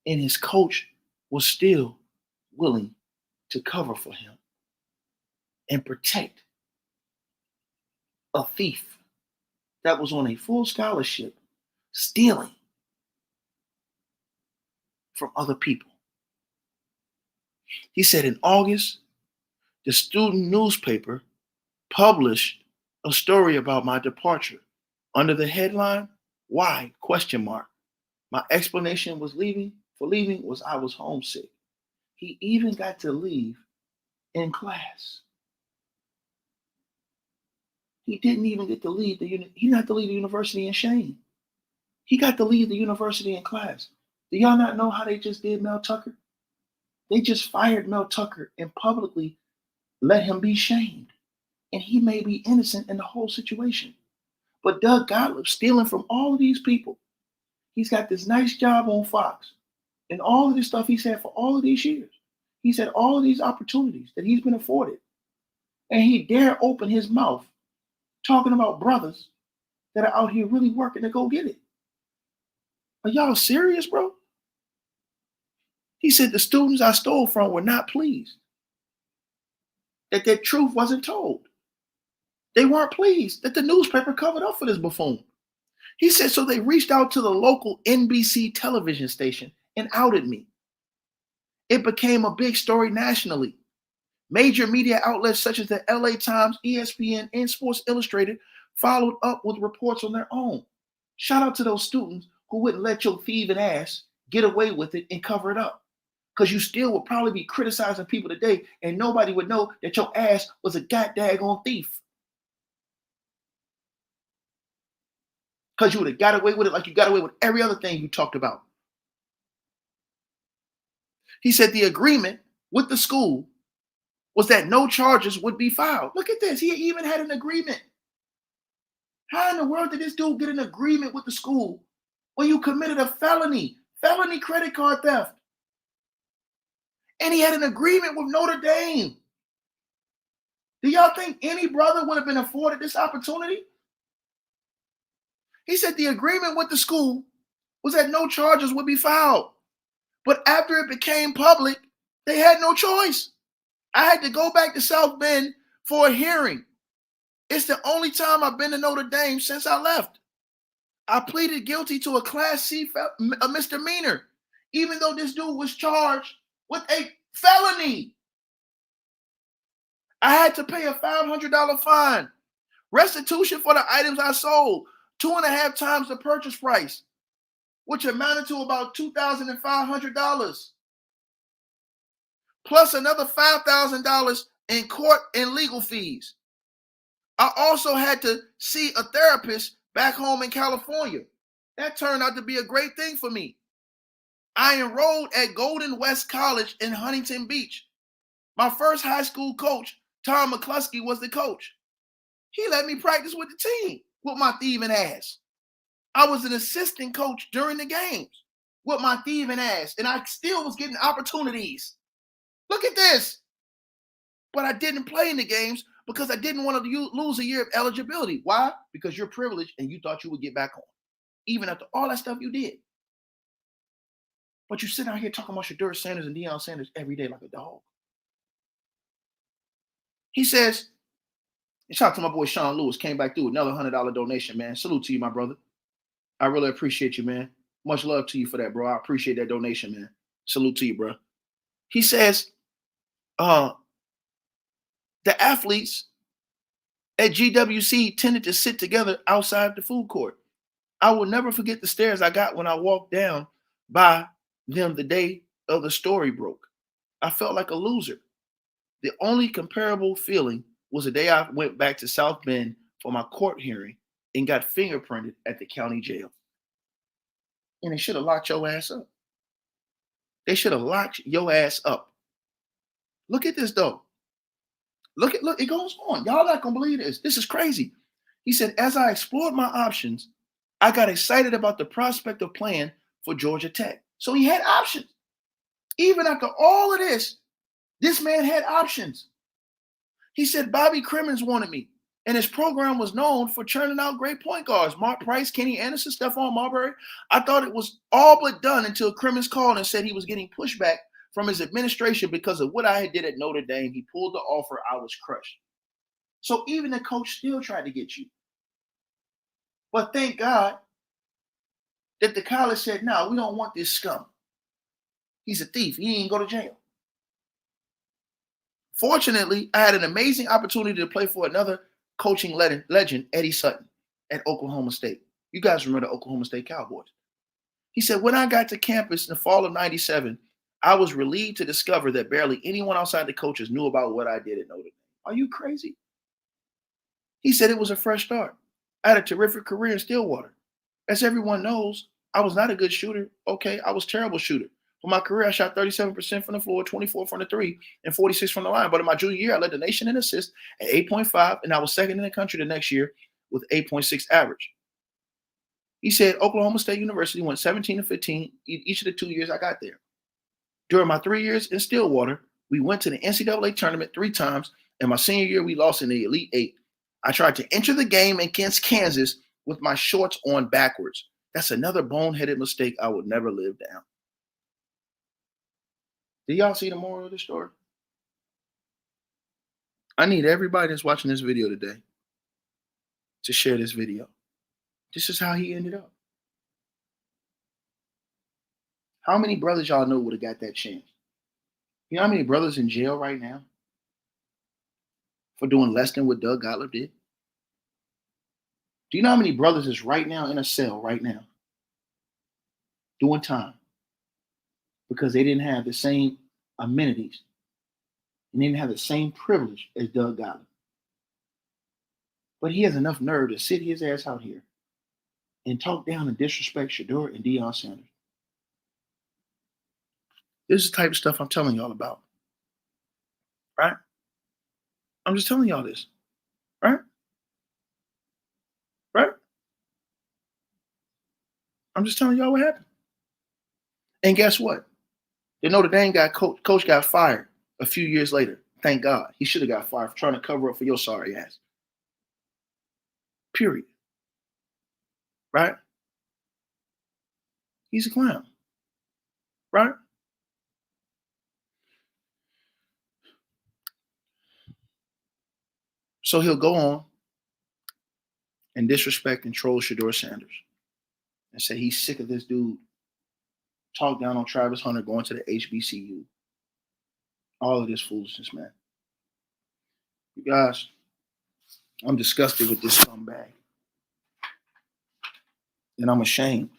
And his coach was still willing to cover for him and protect a thief that was on a full scholarship stealing from other people. He said in August, the student newspaper published a story about my departure under the headline, "Why?" ? My explanation was leaving was I was homesick. He even got to leave in class. He didn't even get to leave he didn't have to leave the university in shame. He got to leave the university in class. Do y'all not know how they just did Mel Tucker? They just fired Mel Tucker and publicly let him be shamed. And he may be innocent in the whole situation. But Doug Gottlieb stealing from all of these people. He's got this nice job on Fox. And all of this stuff he's had for all of these years. He's had all of these opportunities that he's been afforded. And he dare open his mouth talking about brothers that are out here really working to go get it. Are y'all serious, bro? He said the students I stole from were not pleased that their truth wasn't told. They weren't pleased that the newspaper covered up for this buffoon. He said, so they reached out to the local NBC television station and outed me. It became a big story nationally. Major media outlets such as the LA Times, ESPN, and Sports Illustrated followed up with reports on their own. Shout out to those students who wouldn't let your thieving ass get away with it and cover it up. Because you still would probably be criticizing people today and nobody would know that your ass was a goddamn thief. Because you would have got away with it like you got away with every other thing you talked about. He said the agreement with the school was that no charges would be filed. Look at this. He even had an agreement. How in the world did this dude get an agreement with the school when you committed a felony credit card theft? And he had an agreement with Notre Dame. Do y'all think any brother would have been afforded this opportunity? He said the agreement with the school was that no charges would be filed. But after it became public, they had no choice. I had to go back to South Bend for a hearing. It's the only time I've been to Notre Dame since I left. I pleaded guilty to a Class C misdemeanor, even though this dude was charged with a felony. I had to pay a $500 fine, restitution for the items I sold, 2.5 times the purchase price, which amounted to about $2,500, plus another $5,000 in court and legal fees. I also had to see a therapist back home in California. That turned out to be a great thing for me. I enrolled at Golden West College in Huntington Beach. My first high school coach, Tom McCluskey, was the coach. He let me practice with the team with my thieving ass. I was an assistant coach during the games with my thieving ass, and I still was getting opportunities. Look at this. But I didn't play in the games because I didn't want to lose a year of eligibility. Why? Because you're privileged and you thought you would get back home, even after all that stuff you did. But you sit out here talking about Shadur Sanders and Deion Sanders every day like a dog. He says, and shout out to my boy Sean Lewis, came back through another $100 donation, man. Salute to you, my brother. I really appreciate you, man. Much love to you for that, bro. I appreciate that donation, man. Salute to you, bro. He says, the athletes at GWC tended to sit together outside the food court. I will never forget the stares I got when I walked down by them the day of the story broke. I felt like a loser. The only comparable feeling was the day I went back to South Bend for my court hearing and got fingerprinted at the county jail. And they should have locked your ass up. They should have locked your ass up. Look at this, though. Look, it goes on. Y'all not going to believe this. This is crazy. He said, as I explored my options, I got excited about the prospect of playing for Georgia Tech. So he had options. Even after all of this man had options. He said, Bobby Crimmins wanted me. And his program was known for churning out great point guards. Mark Price, Kenny Anderson, Stephon Marbury. I thought it was all but done until Crimmins called and said he was getting pushback from his administration because of what I had did at Notre Dame. He pulled the offer. I was crushed. So even the coach still tried to get you. But thank God that the college said, no, we don't want this scum. He's a thief. He ain't go to jail. Fortunately, I had an amazing opportunity to play for another coaching legend, Eddie Sutton, at Oklahoma State. You guys remember the Oklahoma State Cowboys. He said, when I got to campus in the fall of '97, I was relieved to discover that barely anyone outside the coaches knew about what I did at Notre Dame. Are you crazy? He said it was a fresh start. I had a terrific career in Stillwater. As everyone knows, I was not a good shooter. Okay, I was a terrible shooter. For my career, I shot 37% from the floor, 24 from the three, and 46 from the line. But in my junior year, I led the nation in assists at 8.5, and I was second in the country the next year with 8.6 average. He said Oklahoma State University went 17-15 each of the 2 years I got there. During my 3 years in Stillwater, we went to the NCAA tournament 3 times, and my senior year, we lost in the Elite Eight. I tried to enter the game against Kansas with my shorts on backwards. That's another boneheaded mistake I would never live down. Do y'all see the moral of the story? I need everybody that's watching this video today to share this video. This is how he ended up. How many brothers y'all know would have got that chance? You know how many brothers in jail right now for doing less than what Doug Gottlieb did? Do you know how many brothers is right now in a cell right now doing time because they didn't have the same amenities and didn't have the same privilege as Doug Gottlieb? But he has enough nerve to sit his ass out here and talk down and disrespect Shedeur and Deion Sanders. This is the type of stuff I'm telling y'all about. Right? I'm just telling y'all this. Right? Right? I'm just telling y'all what happened. And guess what? The Notre Dame coach got fired a few years later. Thank God. He should have got fired for trying to cover up for your sorry ass. Period. Right? He's a clown. Right? So he'll go on and disrespect and troll Shedeur Sanders and say he's sick of this dude. Talk down on Travis Hunter going to the HBCU. All of this foolishness, man. You guys, I'm disgusted with this scumbag. And I'm ashamed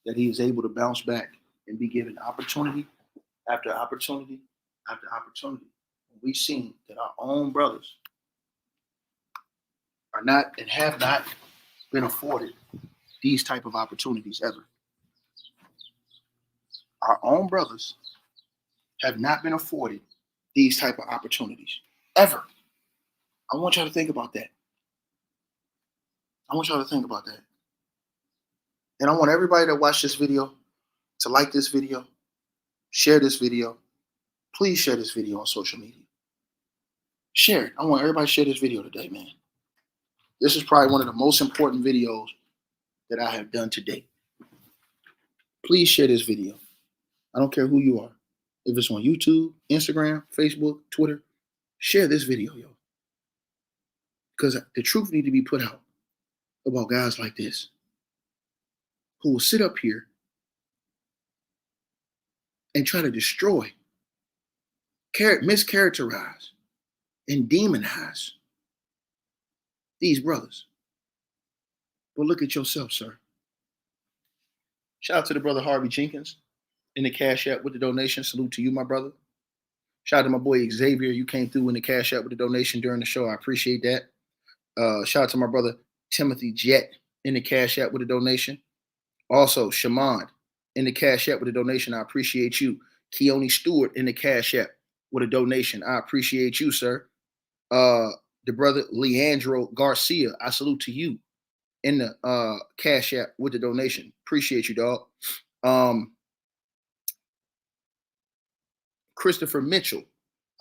that he is able to bounce back and be given opportunity after opportunity after opportunity. We've seen that our own brothers are not and have not been afforded these type of opportunities ever. Our own brothers have not been afforded these type of opportunities ever. I want y'all to think about that. I want y'all to think about that. And I want everybody that watch this video to like this video, share this video. Please share this video on social media. Share it. I want everybody to share this video today, man. This is probably one of the most important videos that I have done to date. Please share this video. I don't care who you are. If it's on YouTube, Instagram, Facebook, Twitter, share this video, yo. Because the truth needs to be put out about guys like this who will sit up here and try to destroy, mischaracterize, and demonize these brothers. But look at yourself, sir. Shout out to the brother Harvey Jenkins in the Cash App with the donation. Salute to you, my brother. Shout out to my boy Xavier. You came through in the Cash App with the donation during the show. I appreciate that. Shout out to my brother Timothy Jett in the Cash App with a donation. Also, Shamond in the Cash App with a donation. I appreciate you. Keone Stewart in the Cash App with a donation. I appreciate you, sir. The brother Leandro Garcia, I salute to you in the Cash App with the donation. Appreciate you, dog. Christopher Mitchell,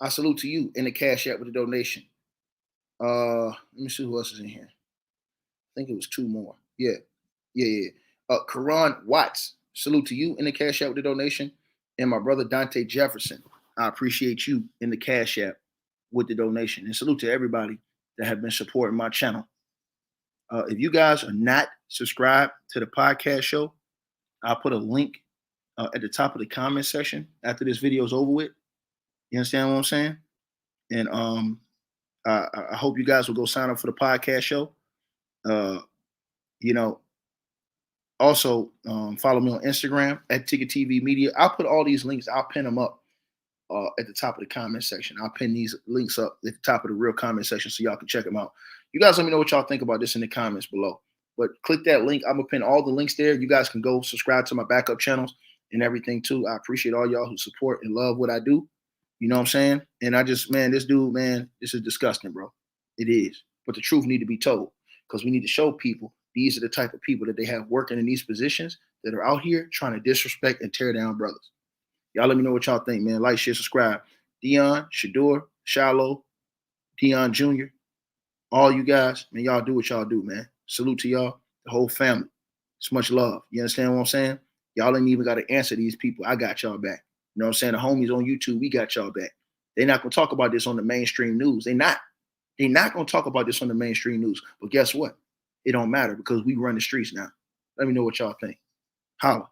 I salute to you in the Cash App with the donation. Let me see who else is in here. I think it was 2 more. Yeah. Karan Watts. Salute to you in the Cash App with the donation. And my brother Dante Jefferson. I appreciate you in the Cash App with the donation. And salute to everybody that have been supporting my channel. If you guys are not subscribed to the podcast show, I'll put a link at the top of the comment section after this video is over with. You understand what I'm saying? And I hope you guys will go sign up for the podcast show. Also follow me on Instagram at Ticket TV Media. I'll put all these links. I'll pin them up at the top of the comment section. I'll pin these links up at the top of the real comment section so y'all can check them out. You guys let me know what y'all think about this in the comments below. But click that link. I'm going to pin all the links there. You guys can go subscribe to my backup channels and everything too. I appreciate all y'all who support and love what I do. You know what I'm saying? And I just, man, this dude, man, this is disgusting, bro. It is. But the truth need to be told because we need to show people these are the type of people that they have working in these positions that are out here trying to disrespect and tear down brothers. Y'all let me know what y'all think, man. Like, share, subscribe. Dion, Shador, Shallow, Dion Jr., all you guys, man, y'all do what y'all do, man. Salute to y'all, the whole family. It's much love. You understand what I'm saying? Y'all ain't even got to answer these people. I got y'all back. You know what I'm saying? The homies on YouTube, we got y'all back. They're not going to talk about this on the mainstream news. They're not going to talk about this on the mainstream news. But guess what? It don't matter because we run the streets now. Let me know what y'all think. Holla.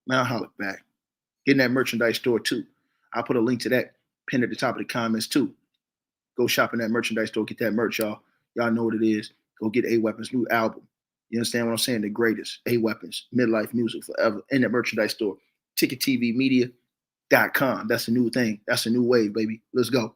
Man, I'll holla back. Get in that merchandise store too. I'll put a link to that pinned at the top of the comments too. Go shop in that merchandise store. Get that merch, y'all. Y'all know what it is. Go get A Weapons' new album. You understand what I'm saying? The greatest. A Weapons, Midlife Music Forever. In that merchandise store. TicketTVmedia.com. That's a new thing. That's a new wave, baby. Let's go.